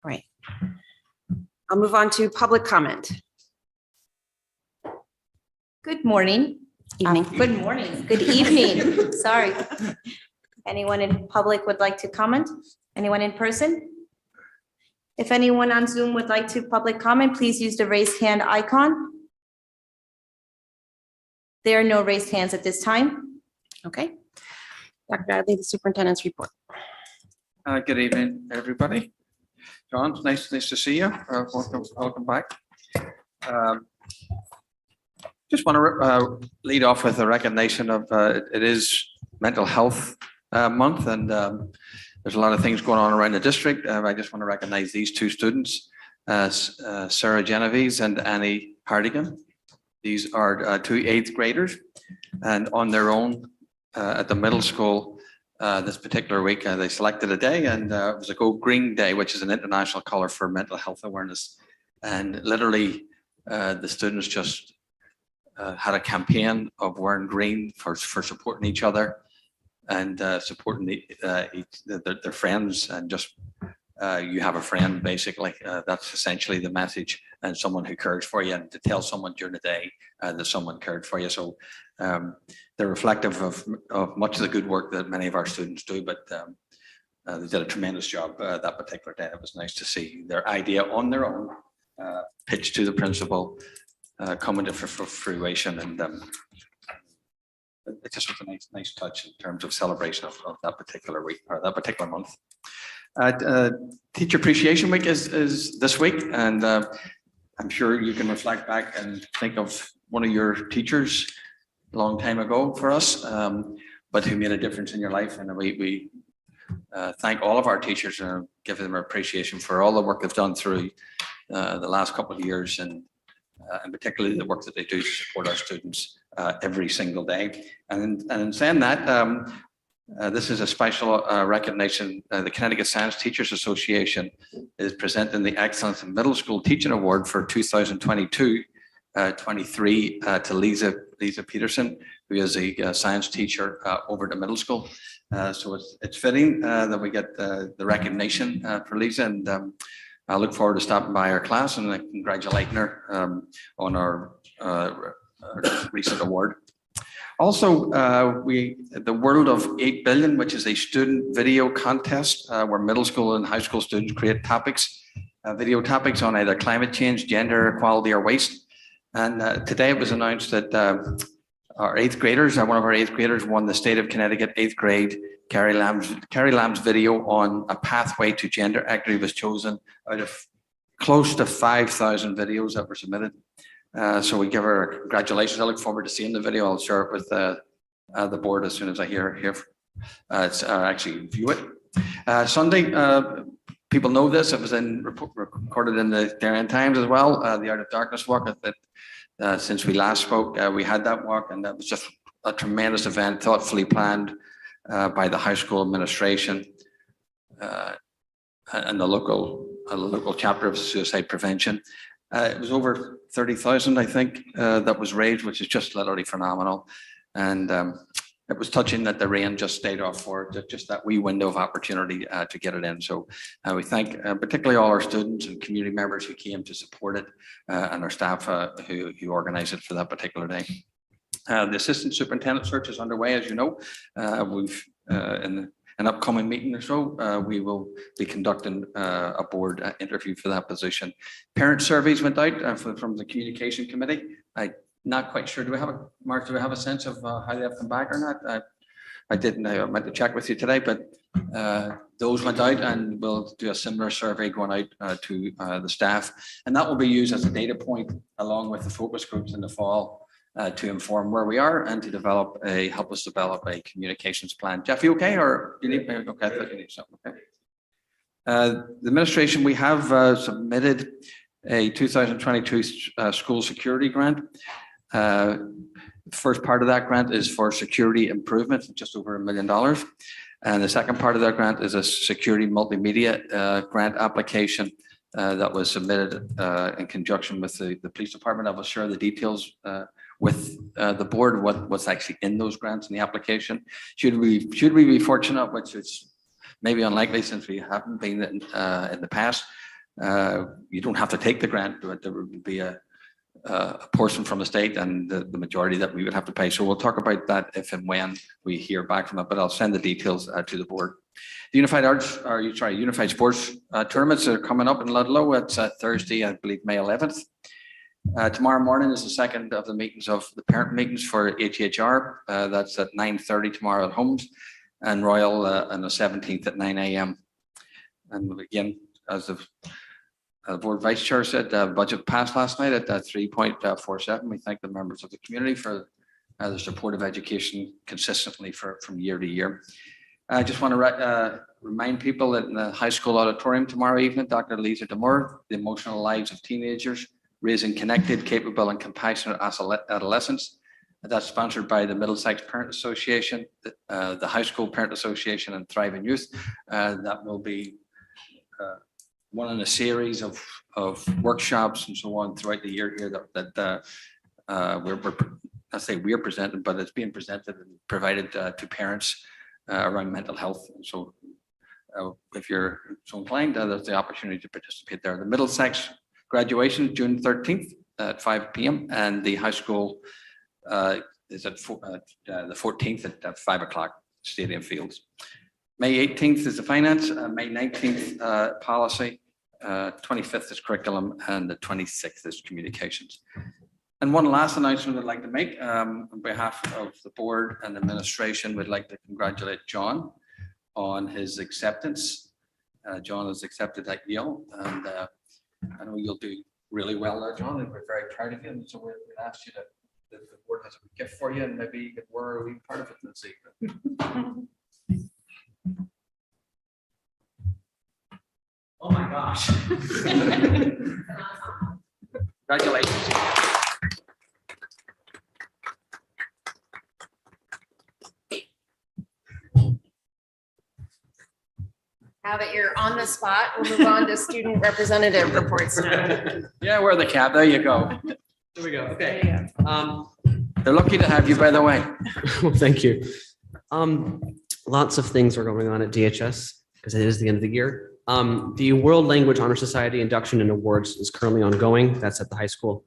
Right. I'll move on to public comment. Good morning. Evening. Good morning. Good evening. Sorry. Anyone in public would like to comment? Anyone in person? If anyone on Zoom would like to public comment, please use the raised hand icon. There are no raised hands at this time. Okay. Dr. Bradley, the superintendent's report. Good evening, everybody. John, nice to see you. Welcome back. Just want to lead off with a recognition of it is Mental Health Month, and there's a lot of things going on around the district. I just want to recognize these two students, Sarah Genovese and Annie Hardigan. These are two 8th graders, and on their own at the middle school this particular week, they selected a day, and it was a Go Green Day, which is an international color for mental health awareness. And literally, the students just had a campaign of wearing green for supporting each other and supporting their friends, and just you have a friend, basically. That's essentially the message, and someone who cares for you, and to tell someone during the day that someone cared for you. So they're reflective of much of the good work that many of our students do, but they did a tremendous job that particular day. It was nice to see their idea on their own pitched to the principal come into fruition, and it just was a nice touch in terms of celebration of that particular week, or that particular month. Teacher Appreciation Week is this week, and I'm sure you can reflect back and think of one of your teachers a long time ago for us, but who made a difference in your life. And we thank all of our teachers and give them our appreciation for all the work they've done through the last couple of years, and particularly the work that they do to support our students every single day. And in saying that, this is a special recognition. The Connecticut Science Teachers Association is presenting the Excellence in Middle School Teaching Award for 2022-23 to Lisa Peterson, who is a science teacher over at the middle school. So it's fitting that we get the recognition for Lisa, and I look forward to stopping by our class and congratulating her on our recent award. Also, the World of 8 Billion, which is a student video contest where middle school and high school students create video topics on either climate change, gender equality, or waste. And today it was announced that our 8th graders, one of our 8th graders won the State of Connecticut 8th grade. Carrie Lamb's video on a pathway to gender equity was chosen out of close to 5,000 videos that were submitted. So we give her congratulations. I look forward to seeing the video. I'll share it with the board as soon as I hear actually view it. Sunday, people know this. It was recorded in the Darien Times as well. The Art of Darkness walk. Since we last spoke, we had that walk, and that was just a tremendous event, thoughtfully planned by the high school administration and the local chapter of suicide prevention. It was over 30,000, I think, that was raised, which is just literally phenomenal. And it was touching that the rain just stayed off for just that wee window of opportunity to get it in. So we thank particularly all our students and community members who came to support it, and our staff who organized it for that particular day. The assistant superintendent search is underway, as you know. We've in an upcoming meeting or so, we will be conducting a board interview for that position. Parent surveys went out from the communication committee. I'm not quite sure. Mark, do we have a sense of how they have come back or not? I didn't. I meant to check with you today, but those went out, and we'll do a similar survey going out to the staff, and that will be used as a data point along with the focus groups in the fall to inform where we are and to help us develop a communications plan. Jeff, you okay, or do you need? Okay, I thought you need something. Okay. The administration, we have submitted a 2022 school security grant. The first part of that grant is for security improvement, just over $1 million. And the second part of that grant is a security multimedia grant application that was submitted in conjunction with the police department. I will share the details with the board, what's actually in those grants in the application. Should we be fortunate, which is maybe unlikely since we haven't been in the past, You don't have to take the grant, but there would be a portion from the state and the majority that we would have to pay. So we'll talk about that if and when we hear back from it, but I'll send the details to the board. The Unified Sports tournaments are coming up in Ludlow. It's Thursday, I believe, May 11th. Tomorrow morning is the second of the meetings of the parent meetings for HHR. That's at 9:30 tomorrow at Homes, and Royal on the 17th at 9 a.m. And again, as the board vice chair said, the budget passed last night at 3.47. We thank the members of the community for the support of education consistently from year to year. I just want to remind people that in the high school auditorium tomorrow evening, Dr. Lisa Demore, The Emotional Lives of Teenagers, Raising Connected, Capable and Compassionate Adolescents. That's sponsored by the Middlesex Parent Association, the High School Parent Association, and Thriving Youth. That will be one in a series of workshops and so on throughout the year here that I say we're presenting, but it's being presented and provided to parents around mental health. And so if you're so inclined, there's the opportunity to participate there. The Middlesex graduation, June 13th at 5 p.m. and the high school is at the 14th at 5 o'clock, Stadium Fields. May 18th is the finance, May 19th policy, 25th is curriculum, and the 26th is communications. And one last announcement I'd like to make on behalf of the board and administration, we'd like to congratulate John on his acceptance. John is accepted at Yale, and I know you'll do really well there, John, and we're very proud of you. And so we'll ask you the board has a gift for you, and maybe you could wear a wee part of it this evening. Oh my gosh. Congratulations. Now that you're on the spot, we'll move on to student representative reports now. Yeah, wear the cap. There you go. There we go. Okay. They're lucky to have you, by the way. Well, thank you. Lots of things are going on at DHS because it is the end of the year. The World Language Honor Society induction and awards is currently ongoing. That's at the high school.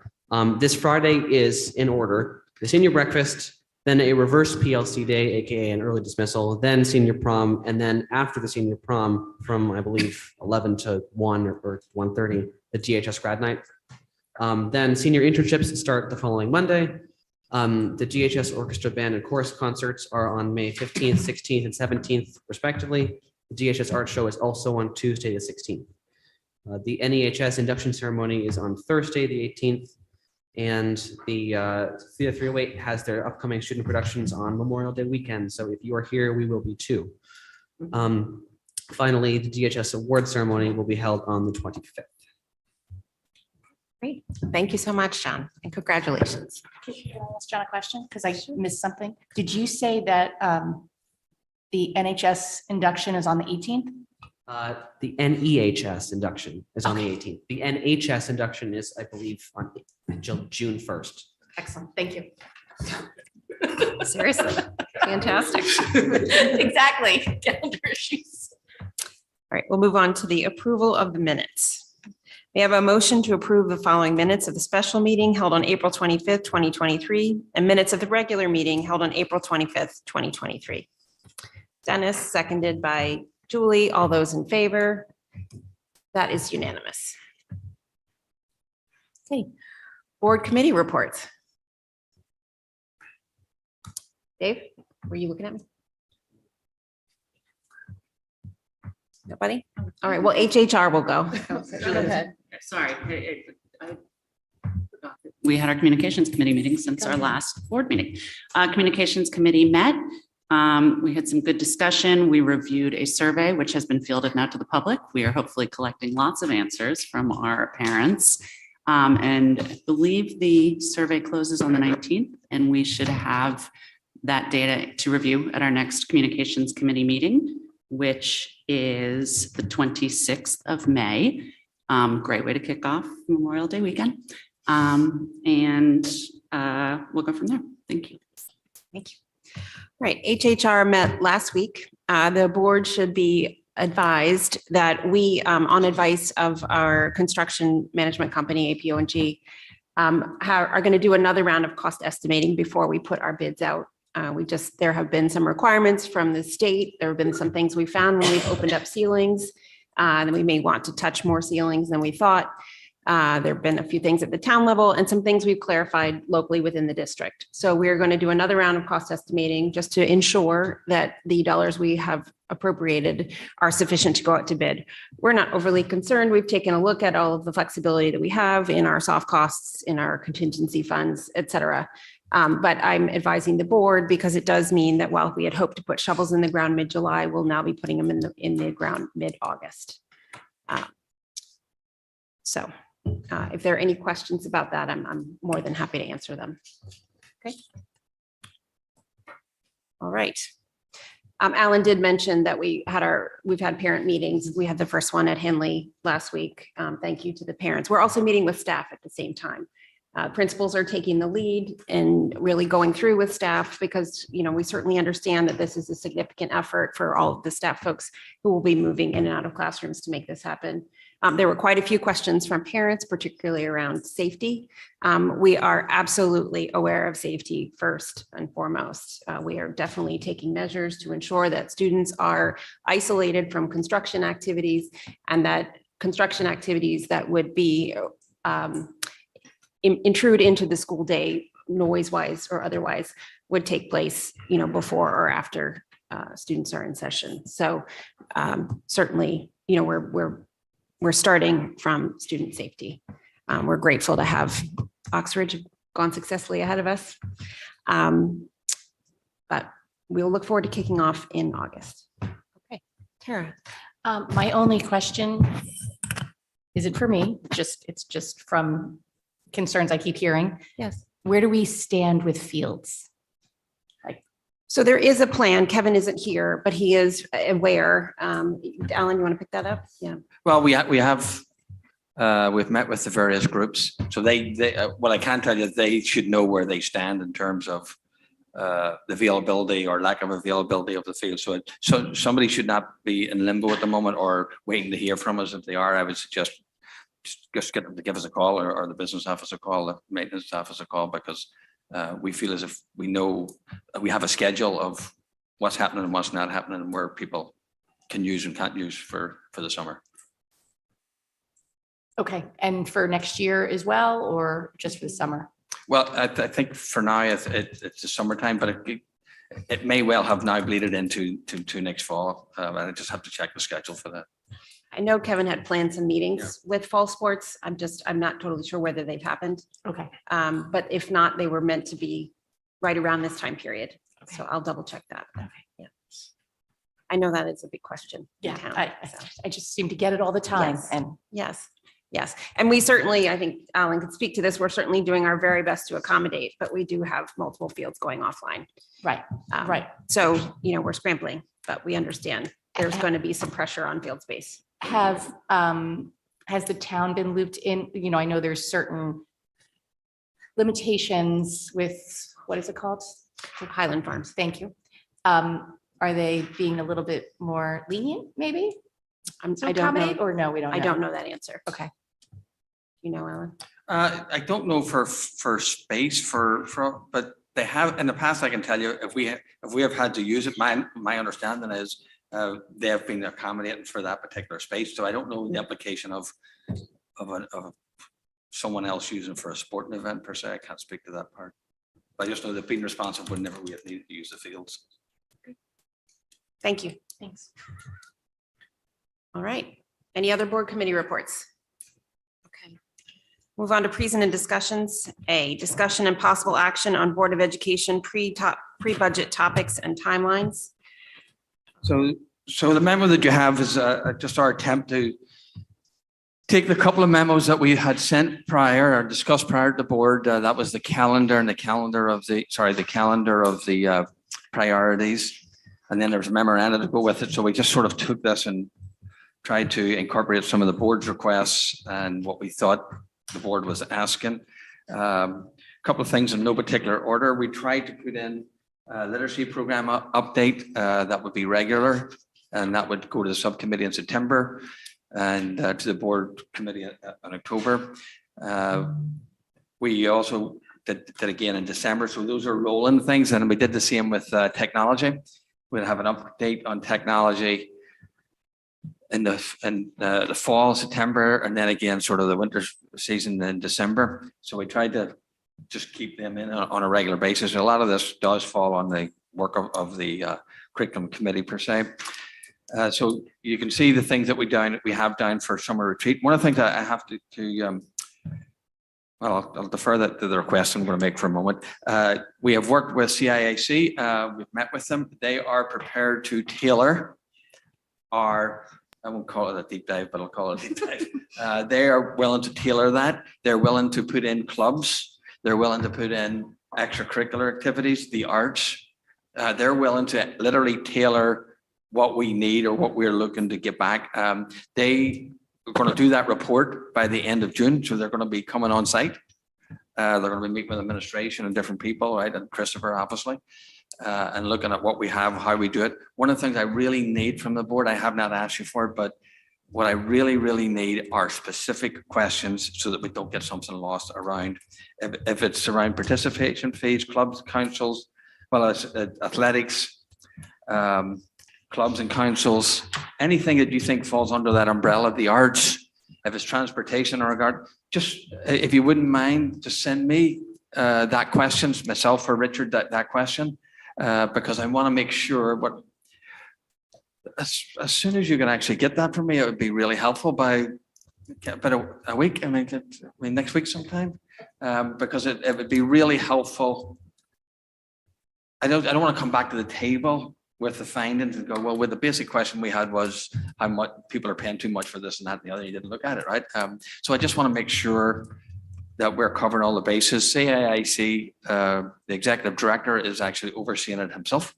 This Friday is in order. The senior breakfast, then a reverse PLC day, AKA an early dismissal, then senior prom, and then after the senior prom from, I believe, 11 to 1 or 1:30, the DHS grad night. Then senior internships start the following Monday. The DHS orchestra band and chorus concerts are on May 15th, 16th, and 17th, respectively. The DHS art show is also on Tuesday, the 16th. The NEHS induction ceremony is on Thursday, the 18th. And the Theater 308 has their upcoming student productions on Memorial Day weekend. So if you are here, we will be too. Finally, the DHS award ceremony will be held on the 25th. Great. Thank you so much, John, and congratulations. Can I ask John a question? Because I missed something. Did you say that the NHS induction is on the 18th? The NEHS induction is on the 18th. The NHS induction is, I believe, on June 1st. Excellent. Thank you. Seriously, fantastic. Exactly. Calendar issues. All right, we'll move on to the approval of the minutes. We have a motion to approve the following minutes of the special meeting held on April 25th, 2023, and minutes of the regular meeting held on April 25th, 2023. Dennis, seconded by Julie. All those in favor? That is unanimous. Okay, board committee reports. Dave, were you looking at me? Nobody? All right, well, HHR will go. Go ahead. Sorry. We had our communications committee meeting since our last board meeting. Communications committee met. We had some good discussion. We reviewed a survey which has been fielded now to the public. We are hopefully collecting lots of answers from our parents. And I believe the survey closes on the 19th, and we should have that data to review at our next communications committee meeting, which is the 26th of May. Great way to kick off Memorial Day weekend. And we'll go from there. Thank you. Thank you. All right, HHR met last week. The board should be advised that we, on advice of our construction management company, APO&G, are going to do another round of cost estimating before we put our bids out. There have been some requirements from the state. There have been some things we found when we've opened up ceilings. That we may want to touch more ceilings than we thought. There have been a few things at the town level and some things we've clarified locally within the district. So we're going to do another round of cost estimating just to ensure that the dollars we have appropriated are sufficient to go out to bid. We're not overly concerned. We've taken a look at all of the flexibility that we have in our soft costs, in our contingency funds, et cetera. But I'm advising the board because it does mean that while we had hoped to put shovels in the ground mid-July, we'll now be putting them in the ground mid-August. So if there are any questions about that, I'm more than happy to answer them. Okay. All right. Alan did mention that we've had parent meetings. We had the first one at Henley last week. Thank you to the parents. We're also meeting with staff at the same time. Principals are taking the lead and really going through with staff because, we certainly understand that this is a significant effort for all of the staff folks who will be moving in and out of classrooms to make this happen. There were quite a few questions from parents, particularly around safety. We are absolutely aware of safety first and foremost. We are definitely taking measures to ensure that students are isolated from construction activities and that construction activities that would be intrude into the school day, noise-wise or otherwise, would take place, before or after students are in session. So certainly, we're starting from student safety. We're grateful to have Oxbridge gone successfully ahead of us. But we'll look forward to kicking off in August. Okay, Tara. My only question isn't for me, it's just from concerns I keep hearing. Yes. Where do we stand with fields? So there is a plan. Kevin isn't here, but he is aware. Alan, you want to pick that up? Yeah. Well, we've met with the various groups. So what I can tell you, they should know where they stand in terms of the availability or lack of availability of the field. So somebody should not be in limbo at the moment or waiting to hear from us. If they are, I would suggest just get them to give us a call or the business office a call, the maintenance office a call, because we feel as if we know we have a schedule of what's happening and what's not happening and where people can use and can't use for the summer. Okay, and for next year as well, or just for the summer? Well, I think for now it's the summertime, but it may well have now bleeded into next fall. I just have to check the schedule for that. I know Kevin had planned some meetings with fall sports. I'm not totally sure whether they've happened. Okay. But if not, they were meant to be right around this time period. Okay. So I'll double check that. Okay. Yeah. I know that is a big question. in Yeah, town, so. I just seem to get it all the time Yes. and Yes. And we certainly, I think Alan could speak to this. We're certainly doing our very best to accommodate, but we do have multiple fields going offline. right. Right. So, we're scrambling, but we understand there's going to be some pressure on field space. Has the town been looped in? I know there's certain limitations with, what is it called? Highland Farms. Thank you. Are they being a little bit more lenient, maybe? To I don't accommodate, know. or no, we don't know? I don't know that answer. Okay. Alan? I don't know for space but they have in the past. I can tell you if we have had to use it. My understanding is they have been accommodating for that particular space. So I don't know the application of someone else using for a sporting event per se. I can't speak to that part. But I just know they've been responsive whenever we have needed to use the fields. Thank you. Thanks. All right. Any other board committee reports? Okay. Move on to present and discussions. A, discussion and possible action on Board of Education pre-budget topics and timelines. So the memo that you have is just our attempt to take the couple of memos that we had sent prior or discussed prior to the board. That was the calendar and the calendar of the priorities. And then there's a memorandum to go with it. So we just sort of took this and tried to incorporate some of the board's requests and what we thought the board was asking. A couple of things in no particular order. We tried to put in a literacy program update that would be regular. And that would go to the subcommittee in September and to the board committee in October. We also did again in December. So those are rolling things. And we did the same with technology. We'll have an update on technology in the fall, September, and then again, sort of the winter season in December. So we tried to just keep them in on a regular basis. A lot of this does fall on the work of the curriculum committee per se. So you can see the things that we have down for summer retreat. One of the things I have to well, I'll defer that to the request I'm going to make for a moment. We have worked with CIAC. We've met with them. They are prepared to tailor our, I won't call it a deep dive, but I'll call it a deep dive. They are willing to tailor that. They're willing to put in clubs. They're willing to put in extracurricular activities, the arts. They're willing to literally tailor what we need or what we're looking to get back. They are going to do that report by the end of June. So they're going to be coming on site. They're going to be meeting with administration and different people, right? And Christopher, obviously, and looking at what we have, how we do it. One of the things I really need from the board, I have not asked you for it, but what I really, really need are specific questions so that we don't get something lost around. If it's around participation fees, clubs, councils, well, as athletics, clubs and councils, anything that you think falls under that umbrella, the arts, if it's transportation or regard, just if you wouldn't mind, just send me that question, myself or Richard, that question, because I want to make sure what, as soon as you can actually get that from me, it would be really helpful by about a week. I mean, next week sometime, because it would be really helpful. I don't want to come back to the table with the findings and go, well, with the basic question we had was how much people are paying too much for this and that and the other. You didn't look at it, right? So I just want to make sure that we're covering all the bases. CIIC, the executive director is actually overseeing it himself.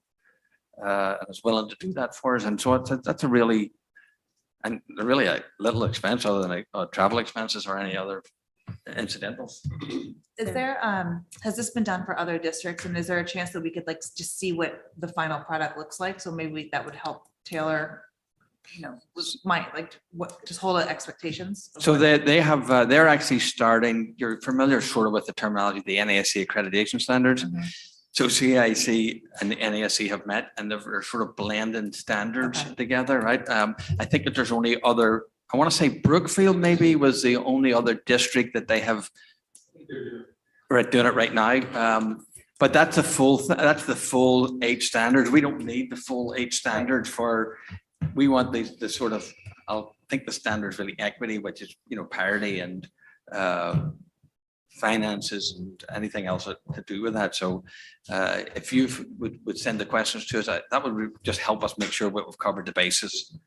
And is willing to do that for us. And so that's a really a little expense other than travel expenses or any other incidentals. Is there, has this been done for other districts, and is there a chance that we could like just see what the final product looks like? So maybe that would help tailor, just hold the expectations. So they have, they're actually starting, you're familiar sort of with the terminology, the NASC accreditation standards. Mhm. So CIC and the NASC have met and they're sort of blending standards together, right? I think that there's only other, I want to say Brookfield maybe was the only other district that they have doing it right now. But that's that's the full 8 standards. We don't need the full 8 standards we want the sort of, I think the standards really equity, which is, parity and finances and anything else to do with that. So if you would send the questions to us, that would just help us make sure we've covered the bases.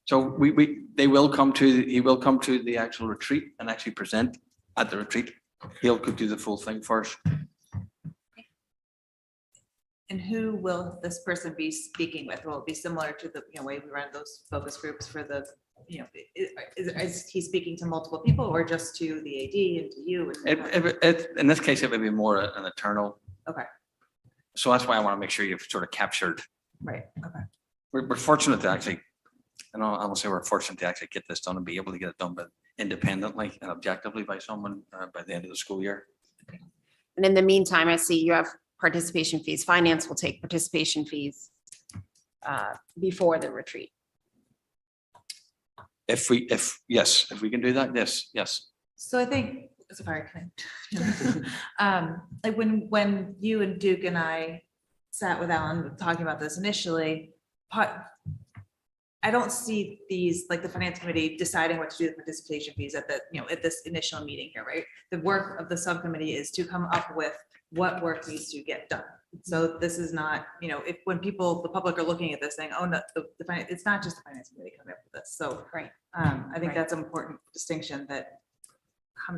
So he will come to the actual retreat and actually present at the retreat. He'll do the full thing first. And who will this person be speaking with? Will it be similar to the way we run those focus groups for the, is he speaking to multiple people or just to the AD and to you? In this case, it would be more an eternal. Okay. So that's why I want to make sure you've sort of captured. Right, okay. We're fortunate to actually, I won't say we're fortunate to actually get this done and be able to get it done, but independently and objectively by someone by the end of the school year. And in the meantime, I see you have participation fees. Finance will take participation fees before the retreat. If we can do that, yes. So I think, sorry, like when you and Duke and I sat with Alan talking about this initially, I don't see these, like the finance committee deciding what to do with participation fees at at this initial meeting here, right? The work of the subcommittee is to come up with what work needs to get done. So this is not, if when the public are looking at this saying, oh no, it's not just the finance committee coming up with this. So Right. I think Right. that's an important distinction that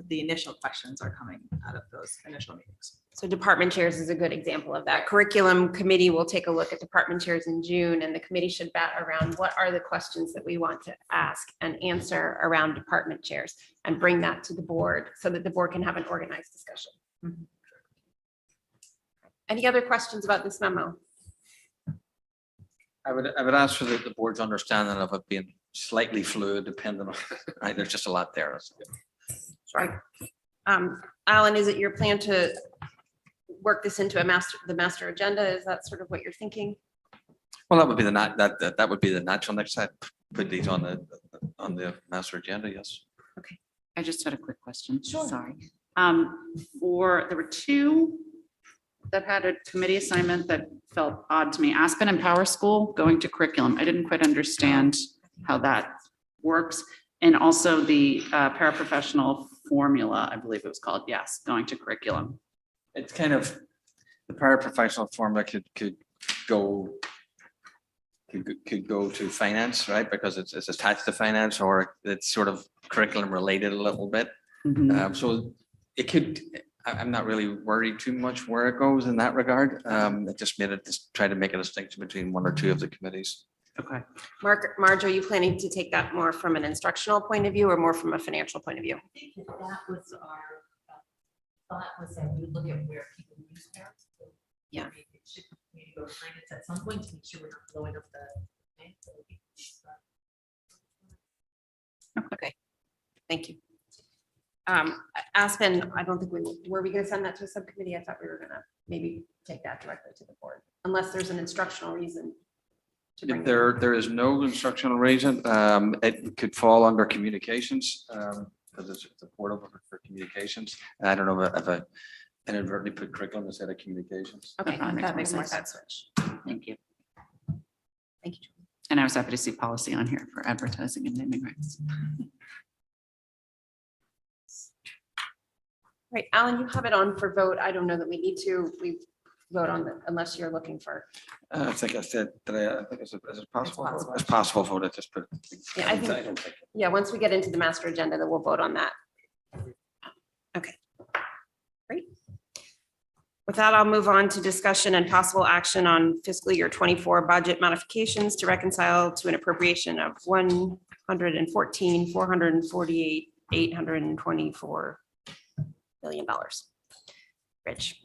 the initial questions are coming out of those initial meetings. So department chairs is a good example of that. Curriculum committee will take a look at department chairs in June, and the committee should bat around what are the questions that we want to ask and answer around department chairs and bring that to the board so that the board can have an organized discussion. Mhm. Any other questions about this memo? I would ask for the board's understanding of it being slightly fluid depending on, right, there's just a lot there. Sorry. Alan, is it your plan to work this into the master agenda? Is that sort of what you're thinking? Well, that would be that would be the natural next step. Put these on the master agenda, yes. I just had a quick question. Sure. Sorry. There were two that had a committee assignment that felt odd to me. Aspen and Power School going to curriculum. I didn't quite understand how that works. And also the paraprofessional formula, I believe it was called, yes, going to curriculum. It's kind of, the paraprofessional formula could go to finance, right? Because it's attached to finance, or it's sort of curriculum related a little bit. Mhm. So it could, I'm not really worried too much where it goes in that regard. It just made it, just try to make a distinction between one or two of the committees. Okay. Marge, are you planning to take that more from an instructional point of view or more from a financial point of view? That was our thought, was that we would look at where people use parents. Yeah. It should maybe go to finance at some point to make sure we're not blowing up the. Okay, thank you. Aspen, I don't think were we gonna send that to a subcommittee? I thought we were gonna maybe take that directly to the board, unless there's an instructional reason. to bring If it up. there is no instructional reason, it could fall under communications, because it's a portal for communications. And I don't know if I inadvertently put curriculum instead of communications. Okay, That makes that more makes more sense. sense. Thank you. Thank you. And I was happy to see policy on here for advertising and naming rights. Right, Alan, you have it on for vote. I don't know that we need to, we vote on the, unless you're looking for. I think I said, I think is it possible? possible. It's possible vote, I just put. Yeah, I think- don't think- Yeah, once we get into the master agenda, then we'll vote on that. Okay. Great. With that, I'll move on to discussion and possible action on fiscal year 24 budget modifications to reconcile to an appropriation of $114,448,824 million. Rich.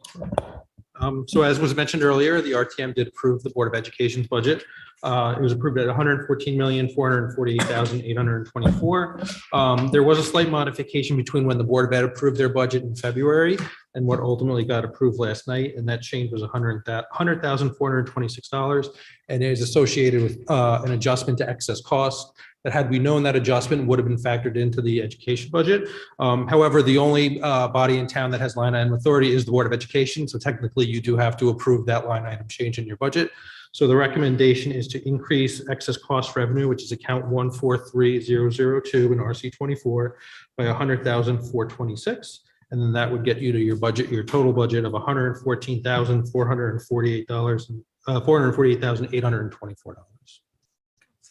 So as was mentioned earlier, the RTM did approve the Board of Education's budget. It was approved at $114,448,824. There was a slight modification between when the Board of Ed approved their budget in February and what ultimately got approved last night, and that change was $100,426, and it is associated with an adjustment to excess costs that, had we known that adjustment, would have been factored into the education budget. However, the only body in town that has line item authority is the Board of Education, so technically you do have to approve that line item change in your budget. So the recommendation is to increase excess cost revenue, which is account 143002 in RC 24 by $100,426. And then that would get you to your budget, your total budget of $414,824.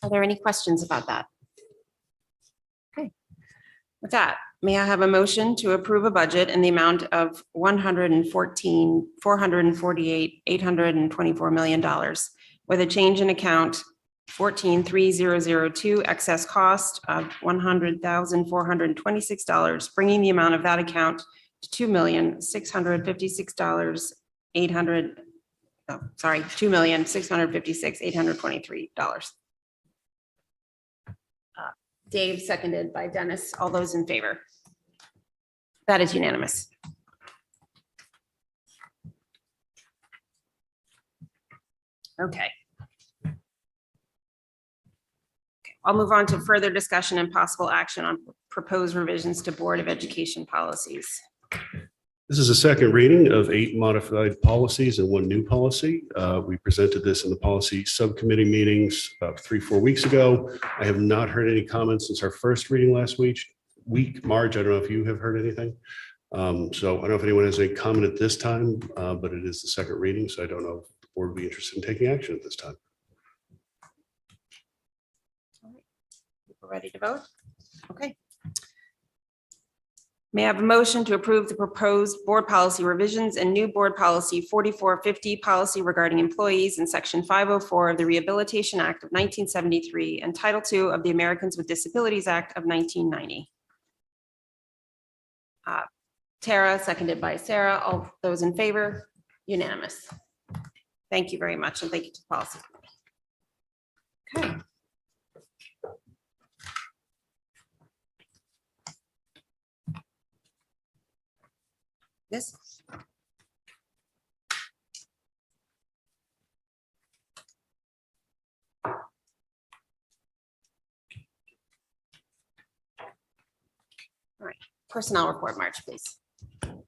Are there any questions about that? Okay. With that, may I have a motion to approve a budget in the amount of $114,448,824 million with a change in account 143002 excess cost of $100,426, bringing the amount of that account to $2,656,823. Dave, seconded by Dennis. All those in favor? That is unanimous. Okay. I'll move on to further discussion and possible action on proposed revisions to Board of Education policies. This is a second reading of 8 modified policies and 1 new policy. We presented this in the policy subcommittee meetings about 3-4 weeks ago. I have not heard any comments since our first reading last week. Marge, I don't know if you have heard anything. So I don't know if anyone has any comment at this time, but it is the second reading, so I don't know if the board would be interested in taking action at this time. We're ready to vote? Okay. May I have a motion to approve the proposed board policy revisions and new board policy 4450 policy regarding employees in section 504 of the Rehabilitation Act of 1973 and Title II of the Americans with Disabilities Act of 1990. Tara, seconded by Sarah. All those in favor? Unanimous. Thank you very much, and thank you to the policy committee. Okay. This. All right, personnel report, March, please.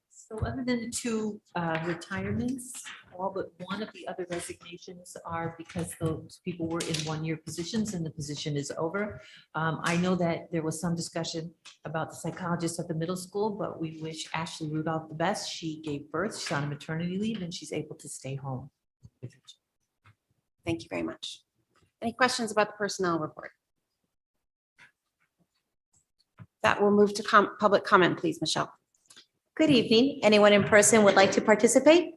So other than the two retirements, all but one of the other resignations are because those people were in one-year positions and the position is over. I know that there was some discussion about the psychologist at the middle school, but we wish Ashley Rudolph the best. She gave birth, she's on a maternity leave, and she's able to stay home with her children. Thank you very much. Any questions about the personnel report? That will move to public comment, please, Michelle. Good evening. Anyone in person would like to participate?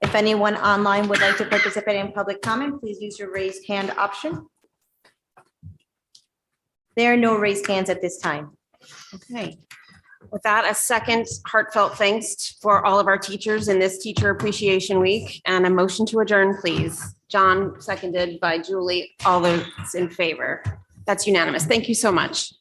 If anyone online would like to participate in public comment, please use your raised hand option. There are no raised hands at this time. Okay. With that, a second heartfelt thanks for all of our teachers in this Teacher Appreciation Week, and a motion to adjourn, please. John, seconded by Julie. All those in favor? That's unanimous. Thank you so much.